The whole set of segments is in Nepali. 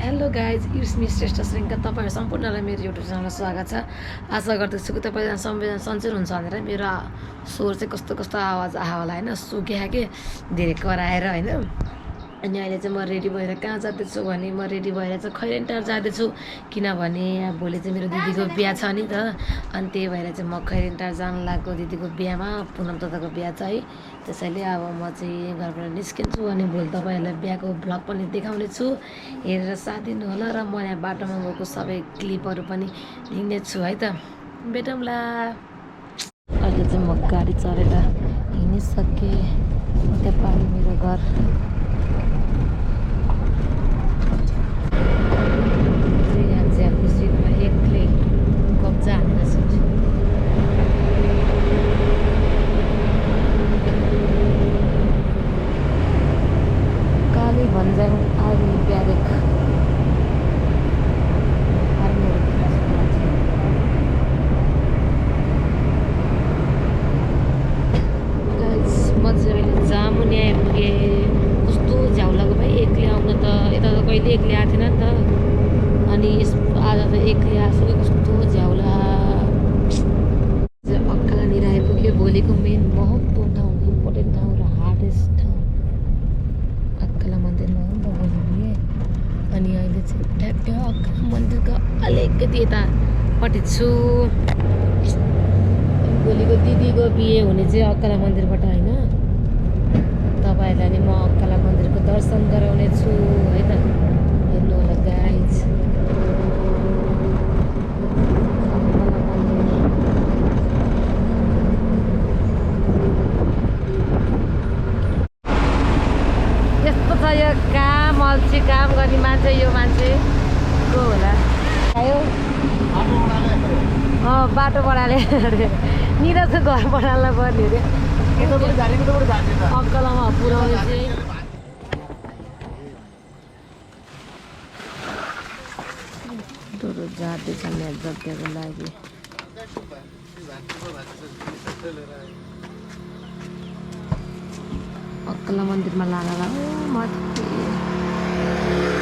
Hello guys, it's me Shreshtha Shrenka. तपाईँहरू सम्पूर्णलाई मेरो युट्युब च्यानलमा स्वागत छ। आशा गर्दछु कि तपाईँजना सबैजना सन्चै हुनुहुन्छ भनेर। मेरो स्वर चाहिँ कस्तो कस्तो आवाज आयो होला होइन, सुक्या के धेरै कराएर होइन। अनि अहिले चाहिँ म रेडी भएर कहाँ जाँदैछु भने म रेडी भएर चाहिँ खैरेन्टार जाँदैछु, किनभने भोलि चाहिँ मेरो दिदीको बिहा छ नि त। अनि त्यही भएर चाहिँ म खैरेन्टार जानु लागेको दिदीको बिहामा, पुनम दादाको बिहा छ है। त्यसैले अब म चाहिँ घरबाट निस्किन्छु अनि भोलि तपाईँहरूलाई बिहाको भ्लग पनि देखाउने छु, हेरेर साथ दिनु होला। र म यहाँ बाटोमा गएको सबै क्लिपहरू पनि लिनेछु है त। बेटौँला। अहिले चाहिँ म गाडी चढेर हिँडिसकेँ। त्यहाँ पारि मेरो घर। यहाँ चाहिँ हाम्रो सिटमा एक्लै कब्जा हानेर सिट। काली भन्ज्याङ आर्मी ब्यारेक। म चाहिँ अहिले जामुने आइपुगेँ। कस्तो झ्याउ लाग्यो भाइ एक्लै आउन त। यता त कहिले एक्लै आएको थिएन नि त। अनि आज त एक्लै आएको छु। कस्तो झ्याउला। अक्कानिर आइपुग्यो। भोलिको मेन महत्त्वपूर्ण ठाउँ, इम्पोर्टेन्ट ठाउँ र हार्डेस्ट ठाउँ अक्काला मन्दिरमा हो पुगेँ। अनि अहिले चाहिँ ठ्याक्कै अक्काला मन्दिरको अलिकति यतापट्टि छु। भोलिको दिदीको बिहे हुने चाहिँ अक्काला मन्दिरबाट होइन। तपाईँहरूलाई नि म अक्काला मन्दिरको दर्शन गराउने छु है त। हेर्नु होला गाइज। यस्तो छ यो काम, अल्छी काम गर्ने मान्छे। यो मान्छे को होला आयो? बाटो बढाले निरजको घर बढाल्न पर्ने अरे। अक्कलामा पुऱ्याउने चाहिँ जाँदैछ यहाँ जग्गाको लागि। अक्कला मन्दिरमा लाँदा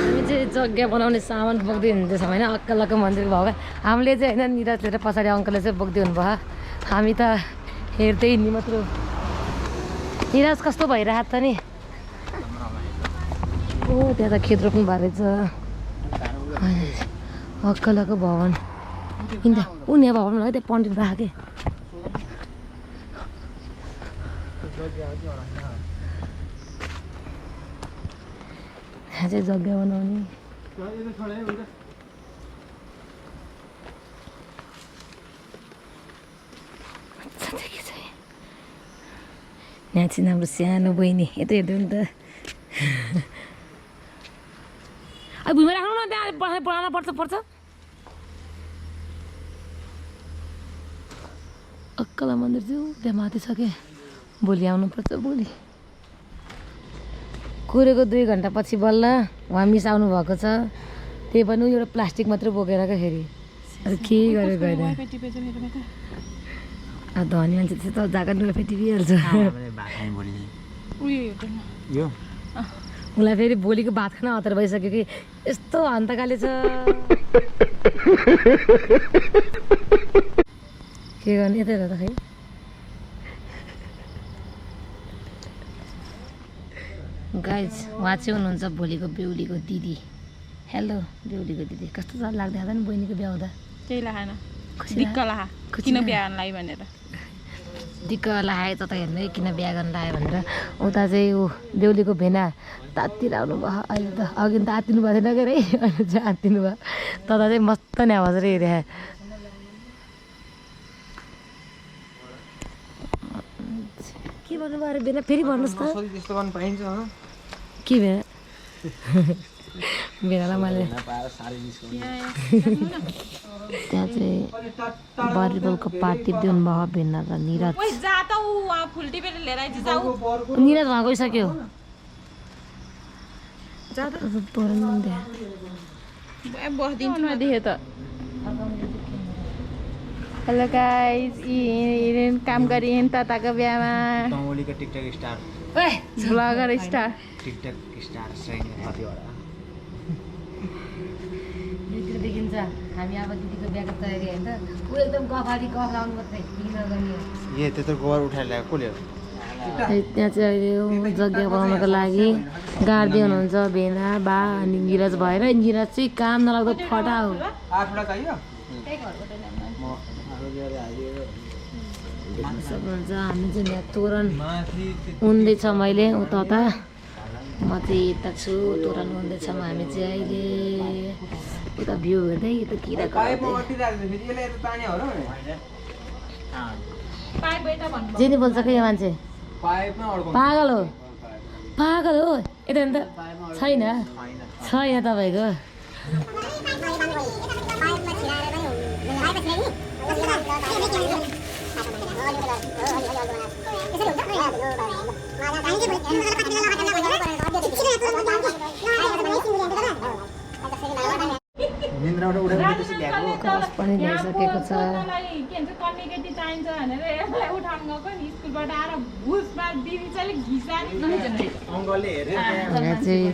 हामी चाहिँ जग्गा बनाउने सामान बोक्दै हुँदैछ होइन अक्कलाको मन्दिरको भाउ। हामीले चाहिँ होइन निरज लिएर पछाडि अङ्कलले चाहिँ बोक्दै हुनुभयो। हामी त हेर्दै हिँड्ने मात्र। निरज कस्तो भइरहेको त नि। ओ त्यहाँ त खेत रोप्नु भएको रहेछ। अक्कलाको भवन हिँड्दा उनी भवन है त्यहाँ पण्डित भएको के। यहाँ चाहिँ जग्गा बनाउने। यहाँ चाहिँ हाम्रो सानो बहिनी यता हेर्दै नि त। अब भुइँमा राख्नु न, त्यहाँ बढाउन पर्छ। अक्कला मन्दिर चाहिँ त्यहाँ माथि छ क्या। भोलि आउनुपर्छ। भोलि कुरेको 2 घन्टा पछि बल्ल उहाँ मिस आउनु भएको छ। त्यही पनि एउटा प्लास्टिक मात्रै बोकेर क्या फेरि। अरू के गरेर गएर धनी मान्छे चाहिँ त जाँगा डुला फेटिहाल्छ। उसलाई फेरि भोलिको भात खान हतार भइसक्यो कि यस्तो हन्तकाले छ। के गर्ने यतै हेर त खै। गाइज उहाँ चाहिँ हुनुहुन्छ भोलिको बेहुलीको दिदी। हेलो बेहुलीको दिदी। कस्तो लाग्दै होला नि बहिनीको बिहा हुँदा? केही लागेन, दिक्क लाहा किन बिहा गर्न लाग्यो भनेर। दिक्क लाग्यो त हेर्नु है किन बिहा गर्न लाग्यो भनेर। उता चाहिँ ऊ बेहुलीको भेना तातिर आउनु भयो। अहिले त अघि त आत्तिनु भएको थिएन के अरे, अहिले चाहिँ आत्तिनु भयो। तता चाहिँ मस्त नै आवाज हेरे। के भन्नुभयो अरे बेला? फेरि भन्नुहोस् त। के भए बेलालाई मैले त्यहाँ चाहिँ बरिबलको पार्टी दिनुभयो भेना र निरज। निरज वहाँ गइसक्यो। देखेँ त। हेलो गाइस, काम गरी तताको बिहामा ब्लगर स्टार। टिकटक स्टार हुन्छ हामी अब दिदीको बिहाको तयारी होइन ऊ एकदम गफाडी गफ लाउनु मात्रै इग्नोर गर्ने ये त्यत्रो गोबर उठाएर ल्याएको कसले हो त्यहाँ चाहिँ अहिले जग्गा बनाउनको लागि गाड्दै हुनुहुन्छ भेना बा अनि निरज भएर निरज चाहिँ काम नलाग्दो फटा हो देख्न सक्नुहुन्छ हामी चाहिँ यहाँ तोरण उन्दैछ मैले उता म चाहिँ यता छु तोरण उन्दैछौँ हामी चाहिँ अहिले उता भ्यू हेर्दै यता किरा जे नि बोल्छ क्या यो मान्छे पागल हो यता अन्त छैन तपाईँको कस पनि ल्याइसकेको छ यहाँ चाहिँ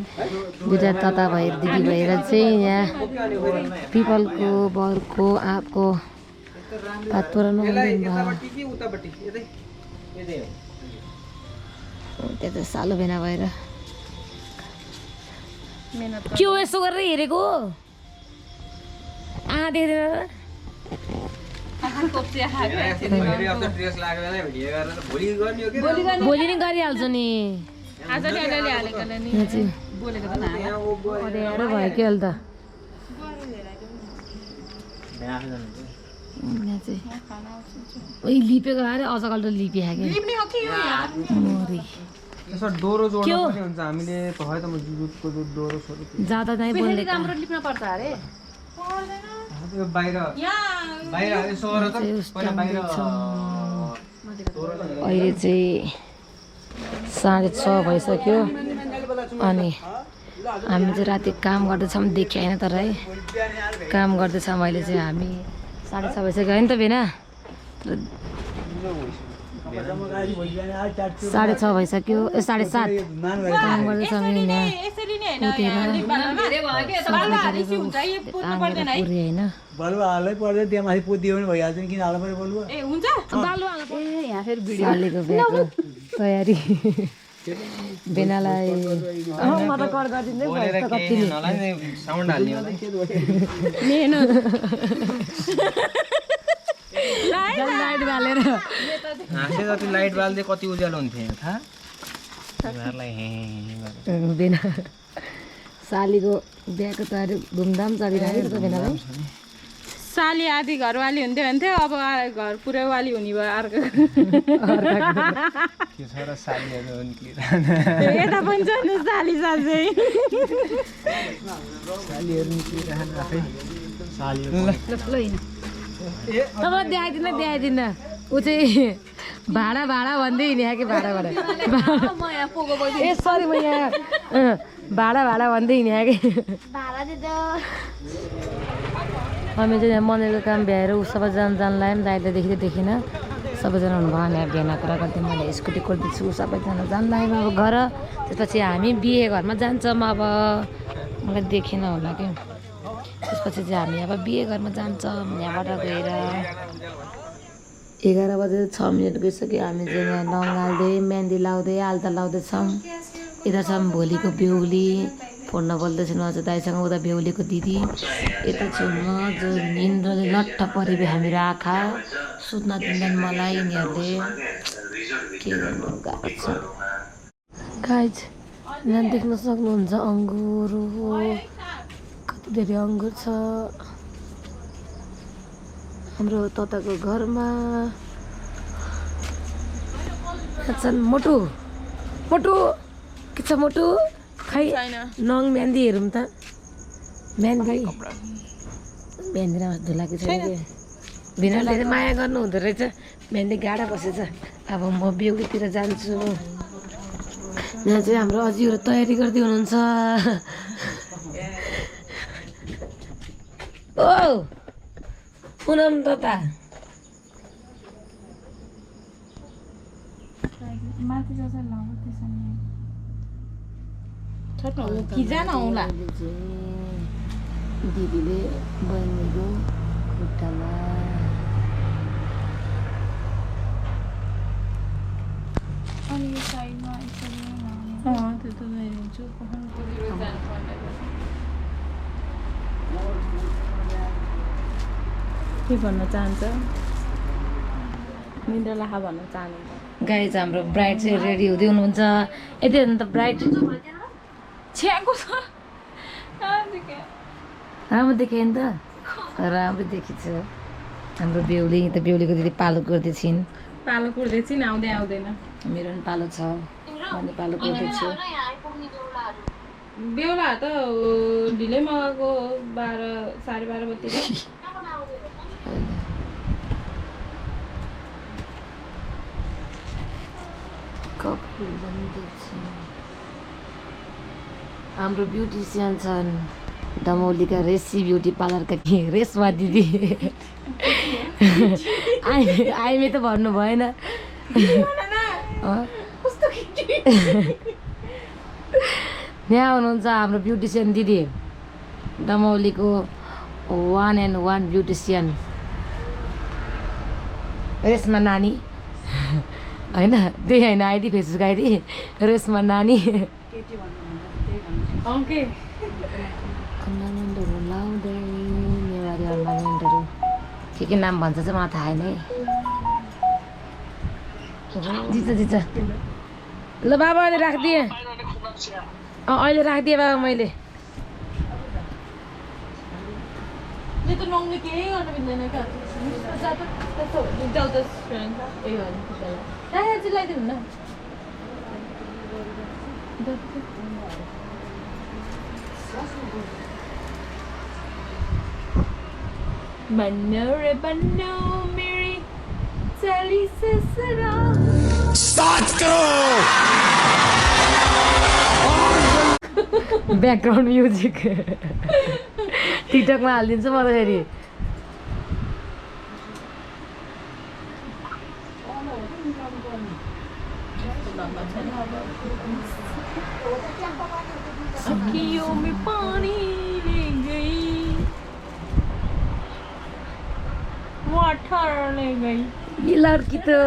दुईवटा तता भएर दिदी भएर चाहिँ यहाँ पिपलको बरको आँपको पातोरा त्यहाँ त सालो भेना भएर के हो यसो गरेर हेरेको देख्दैन भोलि नै गरिहाल्छु नि भयो कि अहिले त लिपेको अरे अजकल त लिपिया जाँदा नै बोल्ने अहिले चाहिँ 6:30 भइसक्यो अनि हामी चाहिँ राति काम गर्दैछौँ देखिएन तर है काम गर्दैछौँ अहिले चाहिँ हामी 6:30 भइसक्यो होइन त भेना 6:30 भइसक्यो 7:30 काम गर्दैछौँ होइन तयारी बेनालाई म त कर गरिदिँदै लाइट बालेर लाइट बाल्दै कति उज्यालो हुन्थ्यो बेना सालीको बिहाको तयारी धुमधाम चलिरहेको छ बेनालाई साली आधी घरवाली हुन्थ्यो भन्थ्यो अब घर पुरैवाली हुने भयो अर्को यता पनि छ नि साली साझै तपाईँलाई देखाइदिन ऊ चाहिँ भाडा भन्दै हिँड्यो कि भाडाबाट ए सरी म यहाँ भाडा भन्दै हिँड्यो कि हामी चाहिँ यहाँ मन्दिरको काम भ्याएर ऊ सबैजना जानलाई पनि दाइले देखिन सबैजना हुनुभयो अनि बिहान कुरा गर्दै मैले स्कुटी कुर्दैछु सबैजना जानलाई अब घर त्यसपछि हामी बिहे घरमा जान्छौँ अब मलाई देखिन होला कि त्यसपछि चाहिँ हामी अब बिहे घरमा जान्छौँ यहाँबाट गएर 11:06 गइसक्यो हामी चाहिँ यहाँ नङ हाल्दै मेहन्दी लाउँदै आल्ता लाउँदैछौँ यता छौँ भोलिको बेहुली फोन नबोल्दैछु न अझ दाइसँग उता बेहुलीको दिदी यता छु म जो निन्द्राले लट्ठ परेको हामीहरू आँखा सुत्न दिँदैन मलाई यिनीहरूले के गर्नु गाह्रो छ गाइज यहाँ देख्न सक्नुहुन्छ अङ्गुर हो कति धेरै अङ्गुर छ हाम्रो तताको घरमा मोटु के छ मोटु खै नङ मेहन्दी हेरौँ त मेहन्दी धुलाएको छैन कि भिनाले माया गर्नु हुँदो रहेछ मेहन्दी गाडा बसेछ अब म बेहुलीतिर जान्छु यहाँ चाहिँ हाम्रो अजीहरू तयारी गर्दै हुनुहुन्छ ओ पुनम तता दिदीले बहिनीको खुट्टामा अनि यो साइडमा यसरी लाउने त्यो त हेर्छु के भन्न चाहन्छ निन्द्रा लाखा भन्न चाहनुहुन्छ गाइज हाम्रो ब्राइड चाहिँ रेडी हुँदै हुनुहुन्छ यति हो त ब्राइड छ्याएको छ राम्रो देखेँ नि त राम्रो देखिन्छ हाम्रो बेहुली त बेहुलीको दिदी पालो गर्दैछिन् पालो कुर्दैछिन् आउँदै आउँदैन मेरो पनि पालो छ मैले पालो गर्दैछु बेहुला त ढिलै मगाएको 12:30 बजीतिर हाम्रो ब्युटिसियन छन् दमौलीका रेसी ब्युटी पार्लरका के रेसमा दिदी आइमे त भन्नु भएन यहाँ हुनुहुन्छ हाम्रो ब्युटिसियन दिदी दमौलीको 1 and 1 ब्युटिसियन रेसमा नानी होइन त्यही होइन आइडी फेसबुक आइडी रेसमा नानी अर्नामेन्टहरू लाउँदै नेवारी अर्नामेन्टहरू के नाम भन्छ चाहिँ मलाई थाहा छैन है जित्छ ल बाबा अहिले राखिदिएँ अहिले राखिदिएँ बाबा मैले लगाइदिनु न बन्नो रे बन्नो मेरी चली ससुरा स्टार्ट करो ब्याकग्राउन्ड म्युजिक टिकटकमा हालिदिन्छु म त फेरि अखियों में पानी ले गई वाटर ले गई ये लड़की तो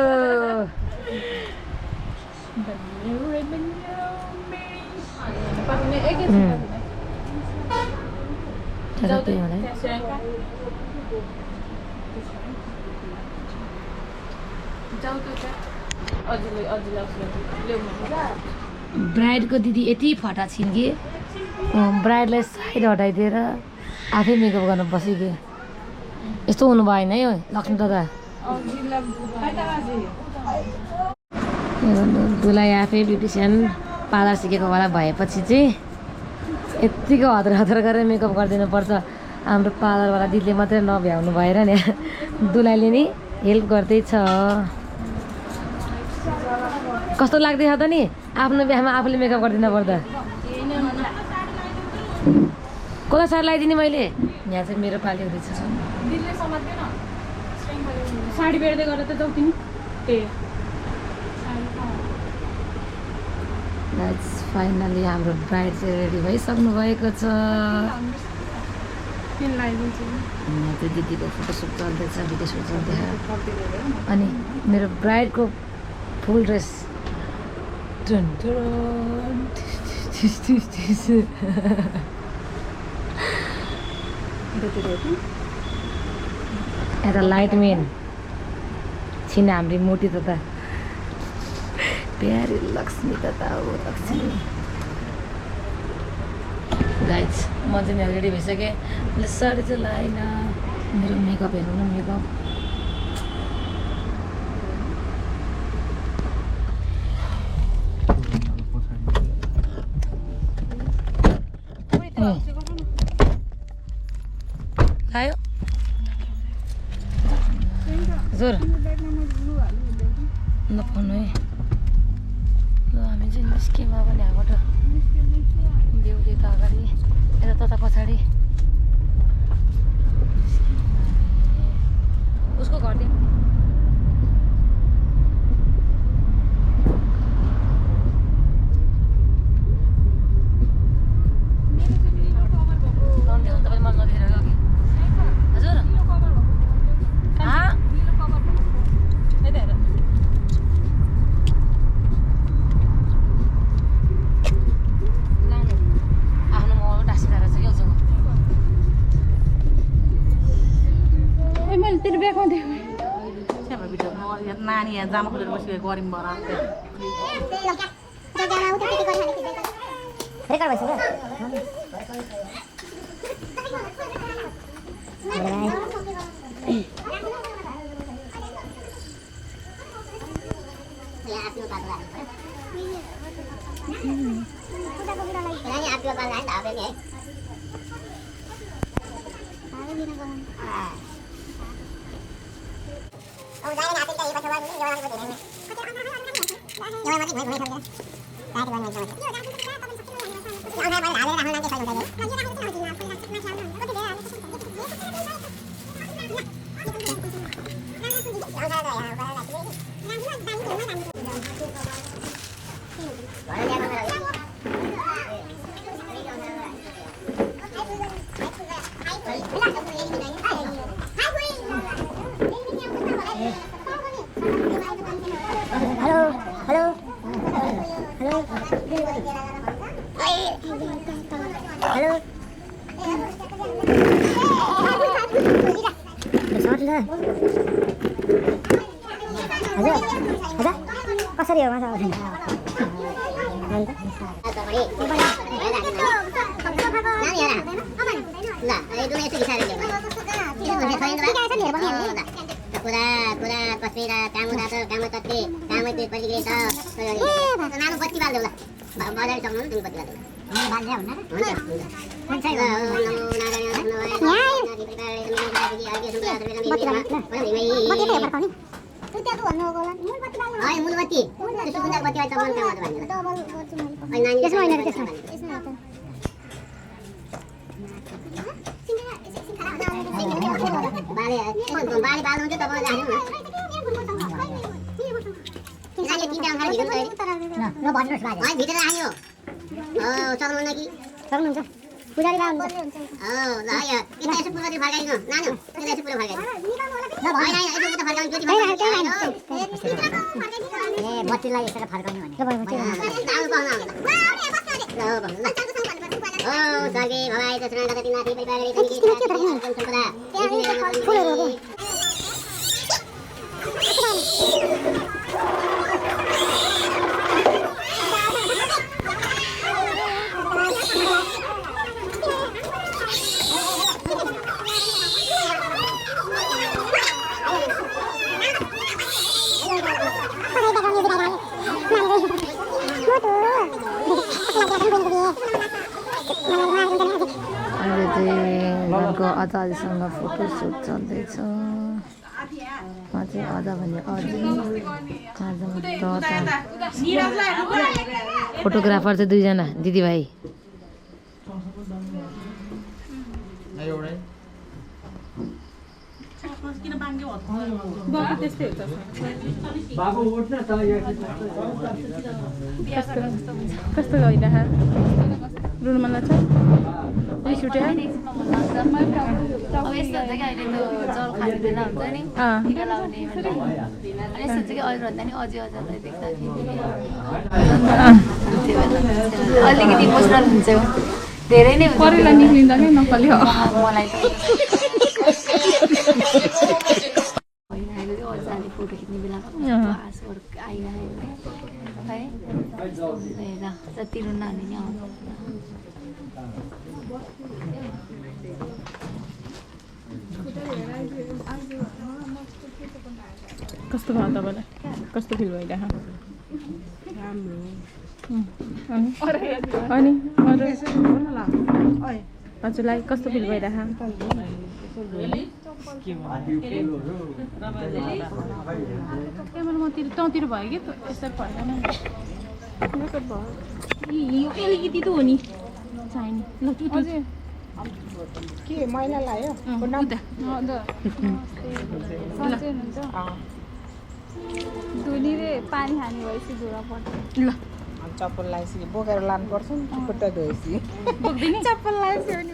ब्राइडको दिदी यति फटा छिन् कि ब्राइडलाई साइड हटाइदिएर आफै मेकअप गर्न बसिदिए यस्तो हुनु भएन है लक्ष्मी दादा दुलाई आफै ब्युटिसियन पार्लर सिकेको वाला भएपछि चाहिँ यत्तिको हतार हतार गरेर मेकअप गरिदिनु पर्छ हाम्रो पार्लरवाला दिदीले मात्रै नभ्याउनु भएर नि दुलाईले नि हेल्प गर्दैछ कस्तो लाग्दैछ त नि आफ्नो बिहामा आफूले मेकअप गरिदिनु पर्दा कसलाई साडी लगाइदिने मैले यहाँ चाहिँ मेरो पाली हुँदैछ साडी बेर्दै गरेर त जाऊ तिमी फाइनली हाम्रो ब्राइड चाहिँ रेडी भइसक्नु भएको छ यहाँ चाहिँ दिदीको फोटोसुट चल्दैछ भिडियो सुट चल्दैछ अनि मेरो ब्राइडको फुल ड्रेस यता लाइट मेन छिन हाम्रो मोटी त प्यारी लक्ष्मी त हो लक्ष्मी गाइज म चाहिँ यहाँ रेडी भइसकेँ मैले साडी चाहिँ लगाएन मेरो मेकअप हेर्नु न मेकअप आयो जोर नपाउनु है ल हामी चाहिँ निस्क्यौँ अब यहाँबाट बेहुली त अगाडि यता तता पछाडि उसको घरदेखि तपाईँले मन नदेखेर नानी यहाँ जामा खोलेर बसिरहेको गरिम भएर कसरी हो माछा पुजारी बा हुन्छ ल यो किन यसो पुजारी फर्काइनु नानु किन यसो पुरो फर्काइनु होइन यसो त फर्काउनु ज्योति फर्काइनु ए बत्तीलाई यसरी फर्काउने भने दाउ पाउन आउँछ ल ओ सर्वे भवाई दशरथ गति नाथी परिवारले तिमी सम्पदा फुलहरु अहिले चाहिँ घरको अजालीसँग फोटोसुट चल्दैछ उहाँ चाहिँ अजा भन्ने फोटोग्राफर चाहिँ दुईजना दिदीभाइ कस्तो गइरह रुनु मन लाग्छ रिस उठ्यो अब यस्तो हुन्छ कि अहिले त्यो जल खाने बेला हुन्छ नि टिका लाउने अनि यस्तो हुन्छ कि अहिले भन्दा नि अझै अझै देख्दाखेरि अलिकति इमोसनल हुन्छ धेरै नै परिलाई निक्लिँदा नि नक्कली हो मलाई अजाले फोटो खिच्ने बेलामा आँसुहरू आइरहेको है हेर जति रुन हाल्ने नि आउँछ कस्तो भयो तपाईँलाई कस्तो फिल भइरह अनि अरू हजुरलाई कस्तो फिल भइरह क्यामेरामातिर तँतिर भयो कि यसरी भएन यो अलिकति त हो नि चाहिने ल अझै के मैला लाग्यो धुनीले पानी खाने भएपछि धुरा पर्छ ल चप्पल लगाएपछि बोकेर लानुपर्छ नि खुट्टा धोएपछि बोक्दिन चप्पल लगाएपछि भने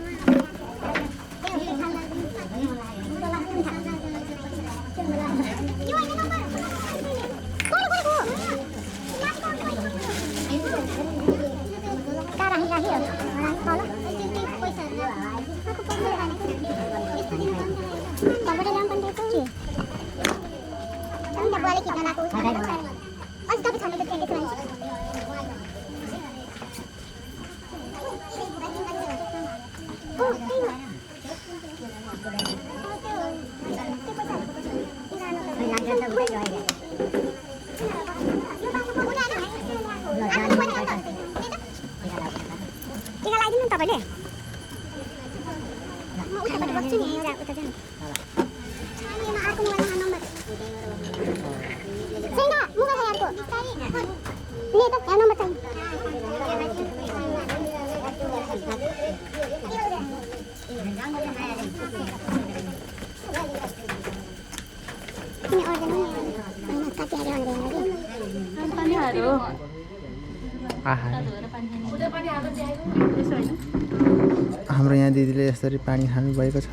हाम्रो यहाँ दिदीले यसरी पानी खानु भएको छ,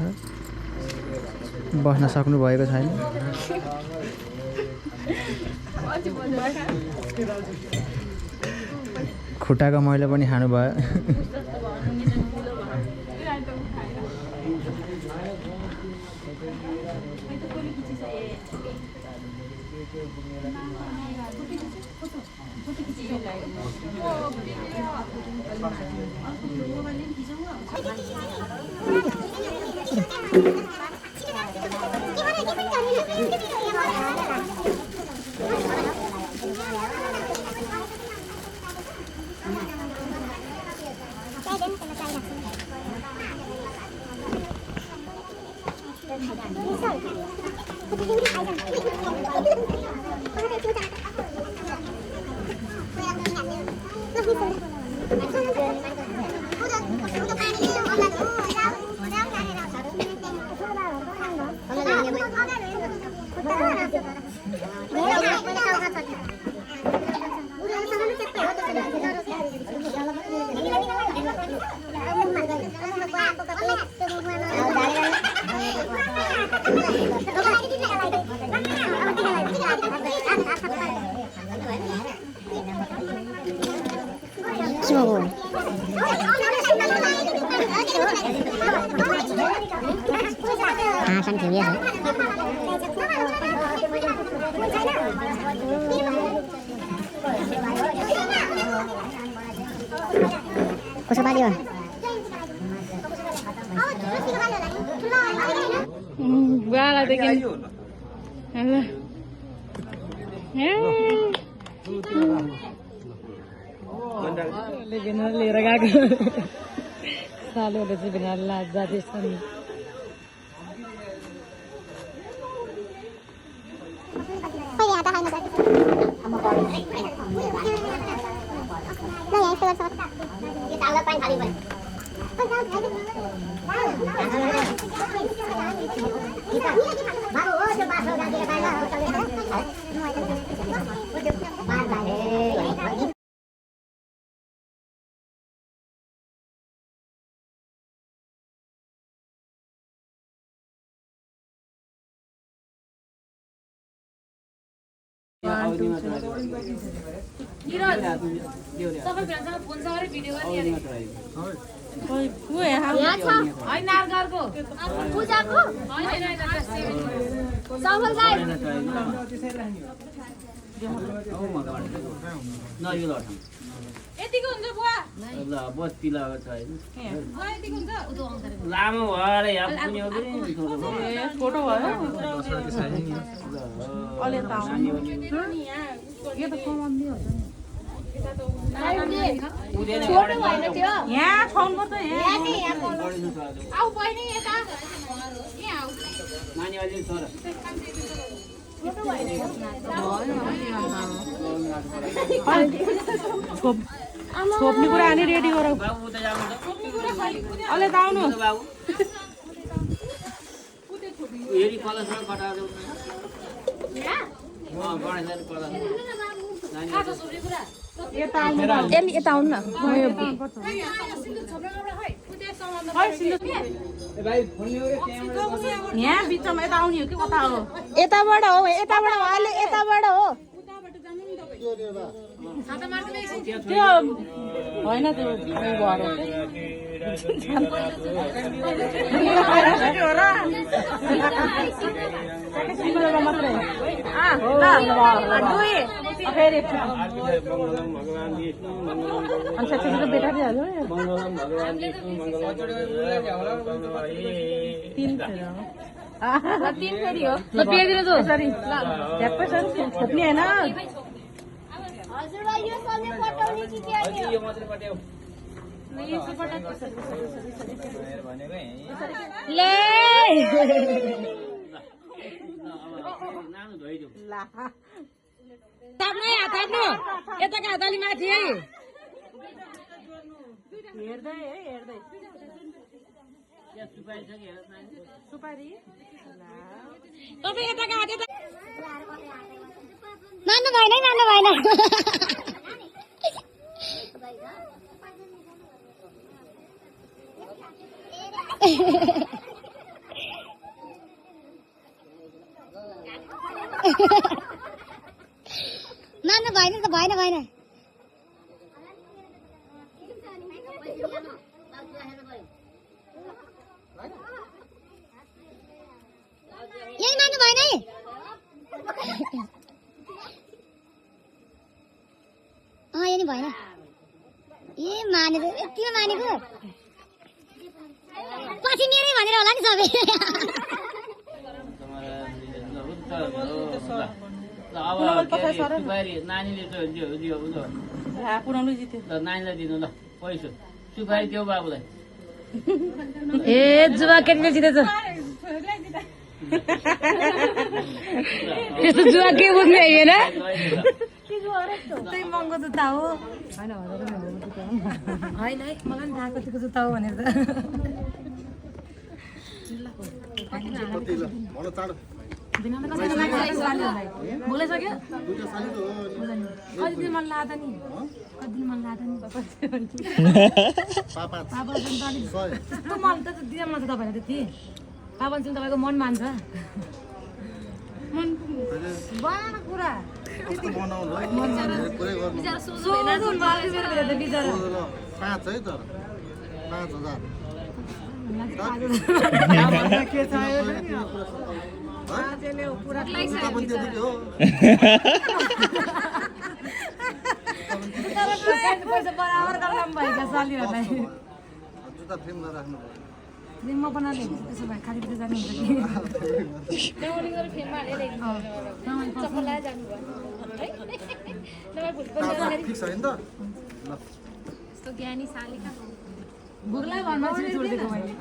बस्न सक्नु भएको छैन। खुट्टाको मैला पनि खानु भयो। कसो बाल्यो गालादेखि लिएर गएको सालुहरूले चाहिँ बिना लाज जाँदैछन्। यतिको हुन्छ बुवा ल बत्ती लगाएको छ हैन लामो भएर यहाँ पुग्ने हो कि फोटो भयो अलि त यो त कमाउँदै हो छोड्नु भएन त्यो यहाँ फोन गर्छ यहाँ आउ बहिनी यता यहाँ आउ नानी अलि छोरा छोप्ने कुरा अनि रेडी गरौ बाबु उता जानु अलि त आउनु बाबु हेरी कलसमा कटा देऊ गणेशले कलस यता आउनु यता आउनु न यहाँ बिचमा यता आउने हो कि कता हो यताबाट हो अहिले यताबाट हो त्यो होइन त्यो भएर सिङ्गलमा मात्रै फेरि मङ्गलम भगवान विष्णु मङ्गलम अनि साथीको बेटा दिइहाल्नु मङ्गलम भगवान विष्णु मङ्गलम तिन फेरि हो सरी झ्याप्पै छ छोप्ने होइन यो मात्रै पट्याउ नानु धोइदेऊ थाप्नु है, हात थाप्नु यताको हात अलि माथि है हेर्दै है हेर्दै यहाँ सुपारी छ कि हेर नानी सुपारी तपाईँ यताको हात यता मान्नु भएन है मान्नु भएन मान्नु भएन त भएन भएन यही मान्नु भएन है यही भएन ए मानेको यतिमा मानेको पछि मेरै भनेर होला नि सबै सुपारी नानीले पुनौलो जित्यो ल नानीलाई दिनु ल पैसा सुपारी देऊ बाबुलाई ए जुवा केटीले जितेछ त्यस्तो जुवा के बुझ्ने होइन त्यही महँगो जुत्ता हो होइन है मलाई पनि थाहा कतिको जुत्ता हो भनेर बोलाइसक्यो कति दिन मन लाग्दा नि कति दिन मन लाग्दा नि पापा त्यस्तो मन त दिँदा मन छ तपाईँलाई त्यति पापा चाहिँ तपाईँको मन मान्छ बनाएको कुरा पैसा बराबर काम भएका सालीहरूलाई म बनाएर त्यसो भए खाली पिता जानुहुन्छ भुगलाई घरमा छोडिदिएको मैले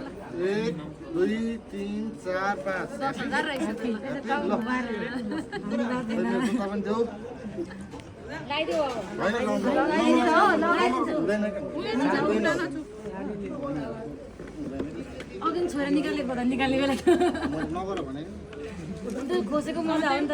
1 2 3 4 5 10,000 रहेछ अघि छोरा निकालेको त निकाल्ने बेला खोसेको मजा हो नि त